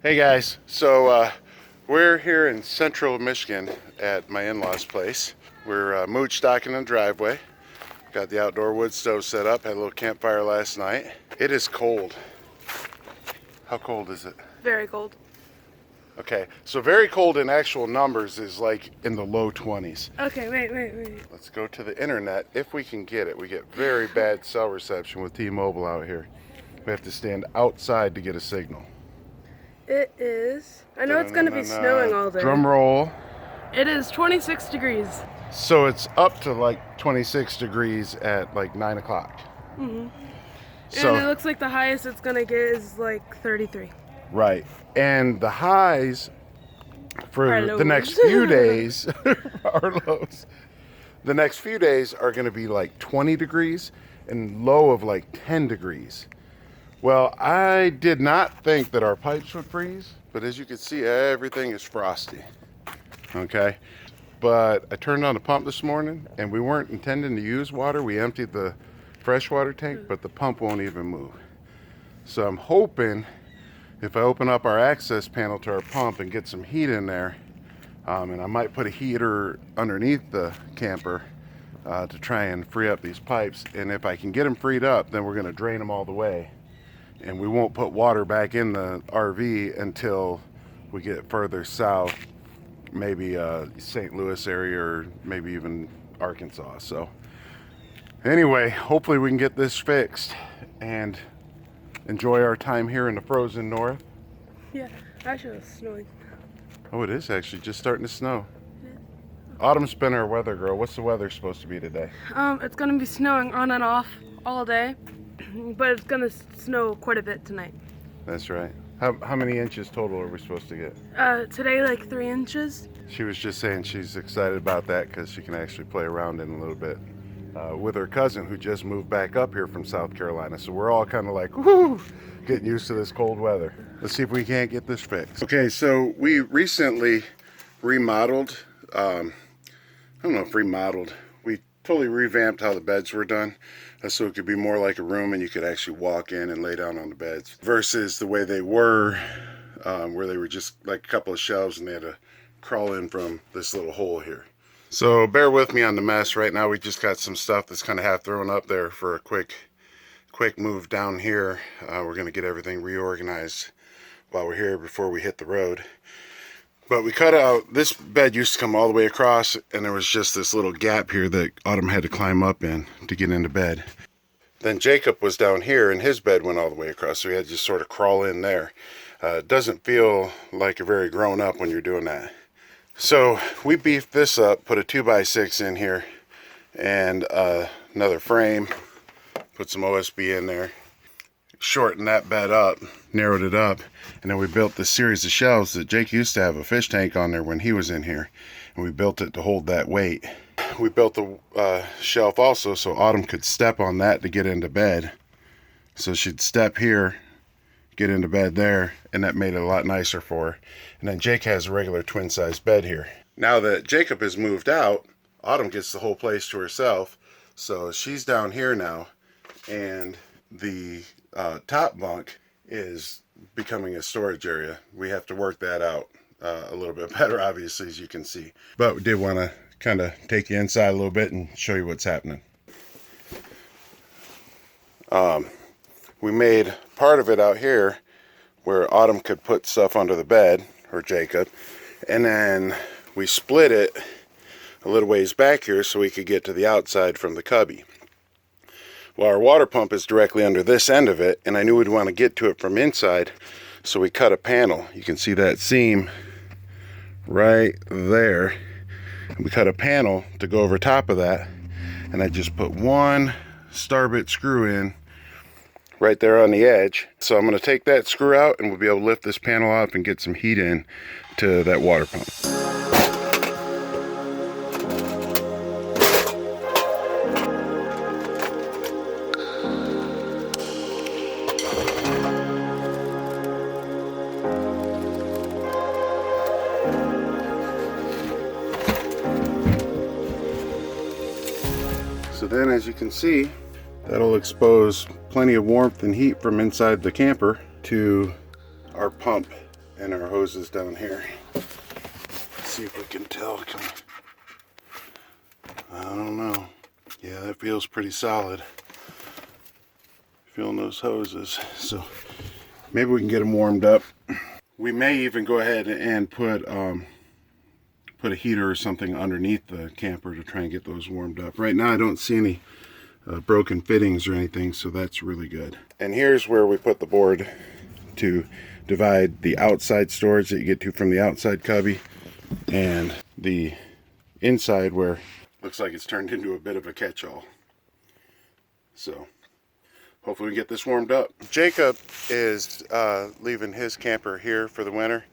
Hey guys, so we're here in central Michigan at my in-laws place. We're mood stocking in the driveway. Got the outdoor wood stove set up, had a little campfire last night. It is cold. How cold is it? Very cold. Okay, so very cold in actual numbers is like in the low 20s. Okay, wait. Let's go to the internet if we can get it. We get very bad cell reception with T-Mobile out here. We have to stand outside to get a signal. It is. I know it's going to be snowing all day. Drum roll. It is 26 degrees. So it's up to like 26 degrees at like 9 o'clock. So, And it looks like the highest it's going to get is like 33. right. And the highs for Are the lows. next few days are lows. The next few days are going to be like 20 degrees and low of like 10 degrees. Well, I did not think that our pipes would freeze, but as you can see, everything is frosty. Okay. But I turned on the pump this morning and we weren't intending to use water. We emptied the freshwater tank, but the pump won't even move. So I'm hoping if I open up our access panel to our pump and get some heat in there, and I might put a heater underneath the camper to try and free up these pipes. And if I can get them freed up, then we're going to drain them all the way. And we won't put water back in the RV until we get further south, maybe St. Louis area or maybe even Arkansas. So anyway, hopefully we can get this fixed and enjoy our time here in the frozen north. Yeah, actually it's snowing. Oh, it is actually just starting to snow. Autumn's been our weather girl. What's the weather supposed to be today? It's going to be snowing on and off all day, but it's going to snow quite a bit tonight. That's right. How many inches total are we supposed to get? Today like 3 inches. She was just saying she's excited about that because she can actually play around in a little bit with her cousin who just moved back up here from South Carolina. So we're all kind of like, whoo, getting used to this cold weather. Let's see if we can't get this fixed. Okay, so we recently remodeled. I don't know if remodeled. We totally revamped how the beds were done. So it could be more like a room and you could actually walk in and lay down on the beds versus the way they were, where they were just like a couple of shelves and they had to crawl in from this little hole here. So bear with me on the mess. Right now we just got some stuff that's kind of half thrown up there for a quick move down here. We're going to get everything reorganized while we're here before we hit the road. But we cut out, this bed used to come all the way across and there was just this little gap here that Autumn had to climb up in to get into bed. Then Jacob was down here and his bed went all the way across, so he had to just sort of crawl in there. It doesn't feel like you're very grown up when you're doing that. So we beefed this up, put a 2x6 in here and another frame, put some OSB in there, shortened that bed up, narrowed it up, and then we built this series of shelves that Jake used to have a fish tank on there when he was in here, and we built it to hold that weight. We built the shelf also so Autumn could step on that to get into bed. So she'd step here, get into bed there, and that made it a lot nicer for her. And then Jake has a regular twin-size bed here. Now that Jacob has moved out, Autumn gets the whole place to herself, so she's down here now, and the top bunk is becoming a storage area. We have to work that out a little bit better, obviously, as you can see. But we did want to kind of take you inside a little bit and show you what's happening. We made part of it out here where Autumn could put stuff under the bed, or Jacob, and then we split it a little ways back here so we could get to the outside from the cubby. Well, our water pump is directly under this end of it, and I knew we'd want to get to it from inside, so we cut a panel. You can see that seam right there. And we cut a panel to go over top of that, and I just put one starboard screw in right there on the edge. So I'm going to take that screw out, and we'll be able to lift this panel up and get some heat in to that water pump. So then, as you can see, that'll expose plenty of warmth and heat from inside the camper to our pump and our hoses down here. Let's see if we can tell. I don't know. Yeah, that feels pretty solid. Feeling those hoses. So maybe we can get them warmed up. We may even go ahead and put a heater or something underneath the camper to try and get those warmed up. Right now I don't see any broken fittings or anything, so that's really good. And here's where we put the board to divide the outside storage that you get to from the outside cubby and the inside, where looks like it's turned into a bit of a catch-all. So hopefully we get this warmed up. Jacob is leaving his camper here for the winter,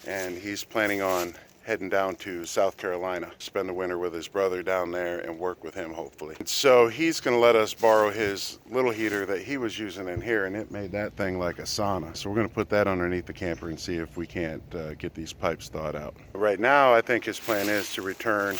and he's planning on heading down to South Carolina, spend the winter with his brother down there and work with him hopefully. So he's going to let us borrow his little heater that he was using in here, and it made that thing like a sauna. So we're going to put that underneath the camper and see if we can't get these pipes thawed out. Right now I think his plan is to return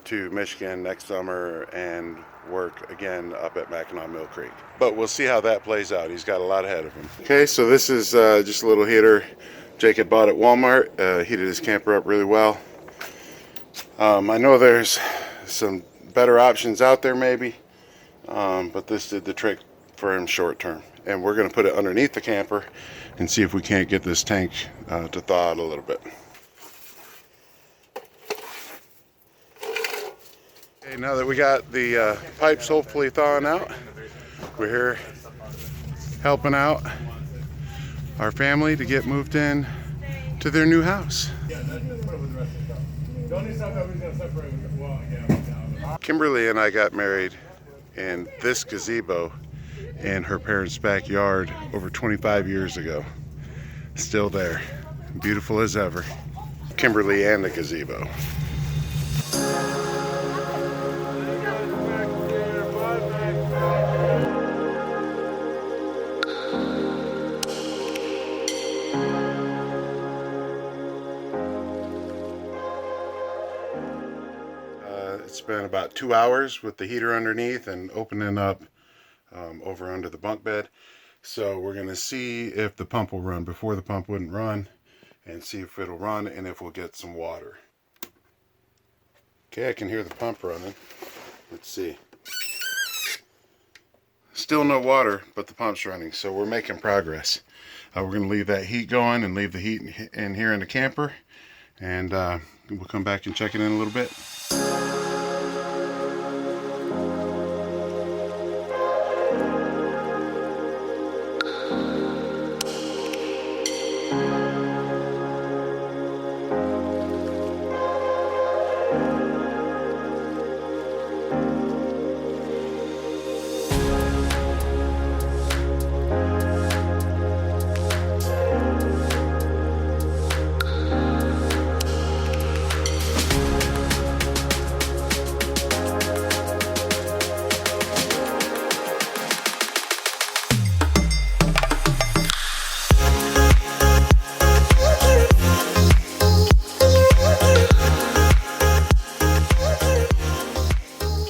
to Michigan next summer and work again up at Mackinac Mill Creek. But we'll see how that plays out. He's got a lot ahead of him. Okay, so this is just a little heater Jacob bought at Walmart. Heated his camper up really well. I know there's some better options out there maybe, but this did the trick for him short term. And we're going to put it underneath the camper and see if we can't get this tank to thaw out a little bit. Okay, now that we got the pipes hopefully thawing out, we're here helping out our family to get moved in to their new house. Kimberly and I got married in this gazebo in her parents' backyard over 25 years ago. Still there, beautiful as ever. Kimberly and the gazebo. It's been about 2 hours with the heater underneath and opening up over under the bunk bed. So we're going to see if the pump will run. Before the pump wouldn't run, and see if it'll run and if we'll get some water. Okay, I can hear the pump running. Let's see. Still no water, but the pump's running, so we're making progress. We're going to leave that heat going and leave the heat in here in the camper, and we'll come back and check it in a little bit.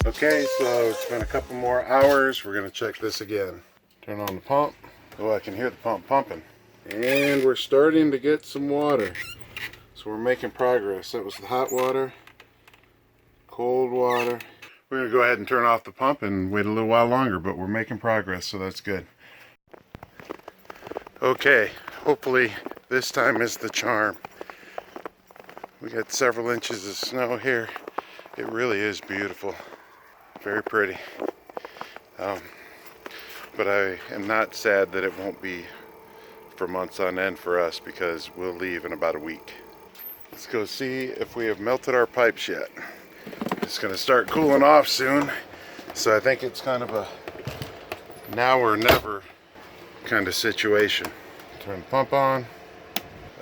Okay, so it's been a couple more hours. We're going to check this again. Turn on the pump. Oh, I can hear the pump pumping. And we're starting to get some water. So we're making progress. That was the hot water, cold water. We're going to go ahead and turn off the pump and wait a little while longer, but we're making progress, so that's good. Okay, hopefully this time is the charm. We got several inches of snow here. It really is beautiful. Very pretty. But I am not sad that it won't be for months on end for us, because we'll leave in about a week. Let's go see if we have melted our pipes yet. It's going to start cooling off soon, so I think it's kind of a now or never kind of situation. Turn the pump on.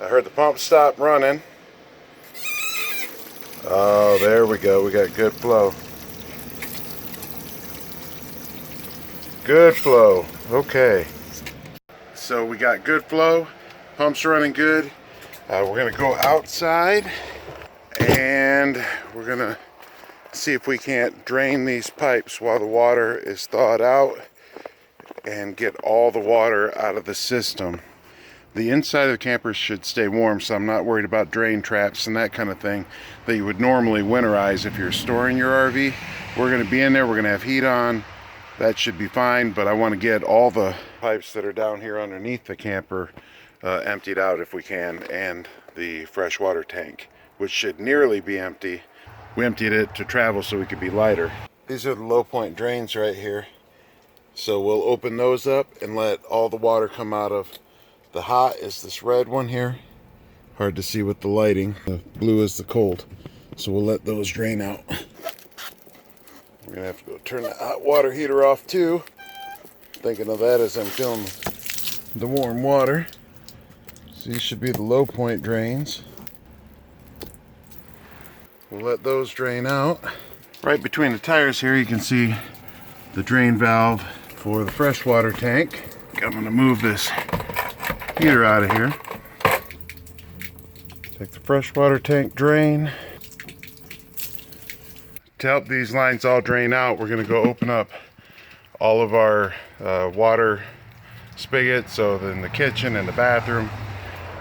I heard the pump stop running. Oh, there we go. We got good flow. Good flow. Okay. So we got good flow. Pump's running good. We're going to go outside and we're going to see if we can't drain these pipes while the water is thawed out and get all the water out of the system The inside of the camper should stay warm, so I'm not worried about drain traps and that kind of thing that you would normally winterize if you're storing your RV. We're going to be in there, we're going to have heat on. That should be fine, but I want to get all the pipes that are down here underneath the camper emptied out if we can, and the freshwater tank, which should nearly be empty. We emptied it to travel so we could be lighter. These are the low point drains right here. So we'll open those up and let all the water come out of. The hot is this red one here. Hard to see with the lighting. The blue is the cold. So we'll let those drain out. We're gonna have to go turn the hot water heater off too. Thinking of that as I'm filling the warm water. So these should be the low point drains. We'll let those drain out. Right between the tires here you can see the drain valve for the freshwater tank. I'm gonna move this heater out of here. Take the freshwater tank drain. To help these lines all drain out, we're gonna go open up all of our water spigots, so in the kitchen and the bathroom,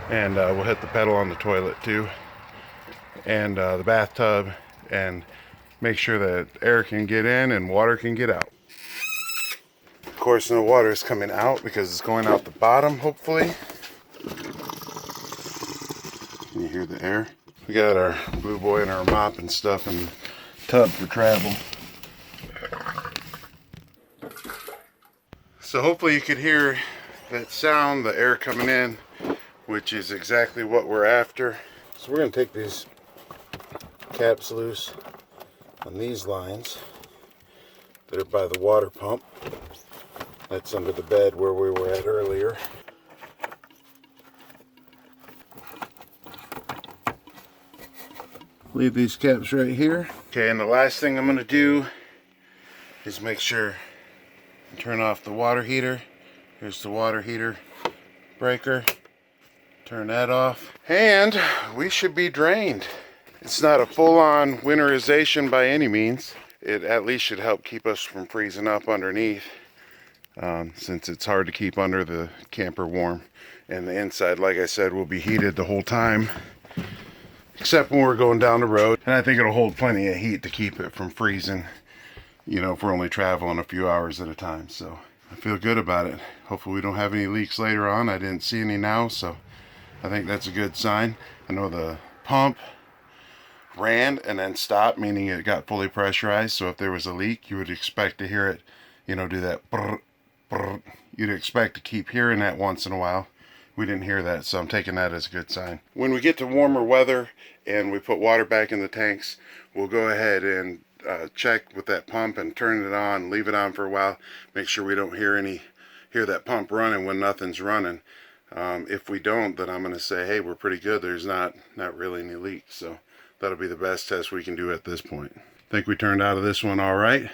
and we'll hit the pedal on the toilet too, and the bathtub, and make sure that air can get in and water can get out. Of course, no water is coming out because it's going out the bottom, hopefully. Can you hear the air? We got our Blue Boy and our mop and stuff in the tub for travel. So hopefully you could hear that sound, the air coming in, which is exactly what we're after. So we're going to take these caps loose on these lines that are by the water pump. That's under the bed where we were at earlier. Leave these caps right here. Okay, and the last thing I'm going to do is make sure and turn off the water heater. Here's the water heater breaker. Turn that off. And we should be drained. It's not a full-on winterization by any means. It at least should help keep us from freezing up underneath, since it's hard to keep under the camper warm. And the inside, like I said, will be heated the whole time, except when we're going down the road. And I think it'll hold plenty of heat to keep it from freezing, you know, if we're only traveling a few hours at a time. So I feel good about it. Hopefully we don't have any leaks later on. I didn't see any now, so I think that's a good sign. I know the pump ran and then stopped, meaning it got fully pressurized. So if there was a leak, you would expect to hear it, you know, do that brr, brr. You'd expect to keep hearing that once in a while. We didn't hear that, so I'm taking that as a good sign. When we get to warmer weather and we put water back in the tanks, we'll go ahead and check with that pump and turn it on, leave it on for a while, make sure we don't hear that pump running when nothing's running. If we don't, then I'm going to say, hey, we're pretty good. There's not really any leaks. So that'll be the best test we can do at this point. I think we turned out of this one all right.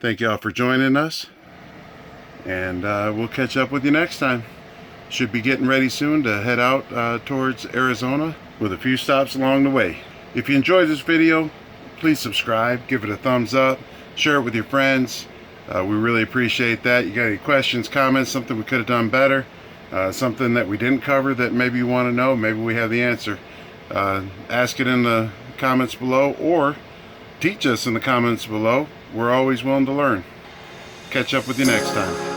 Thank y'all for joining us, and we'll catch up with you next time. Should be getting ready soon to head out towards Arizona with a few stops along the way. If you enjoyed this video, please subscribe, give it a thumbs up, share it with your friends. We really appreciate that. You got any questions, comments, something we could have done better, something that we didn't cover that maybe you want to know, maybe we have the answer, ask it in the comments below, or teach us in the comments below. We're always willing to learn. Catch up with you next time.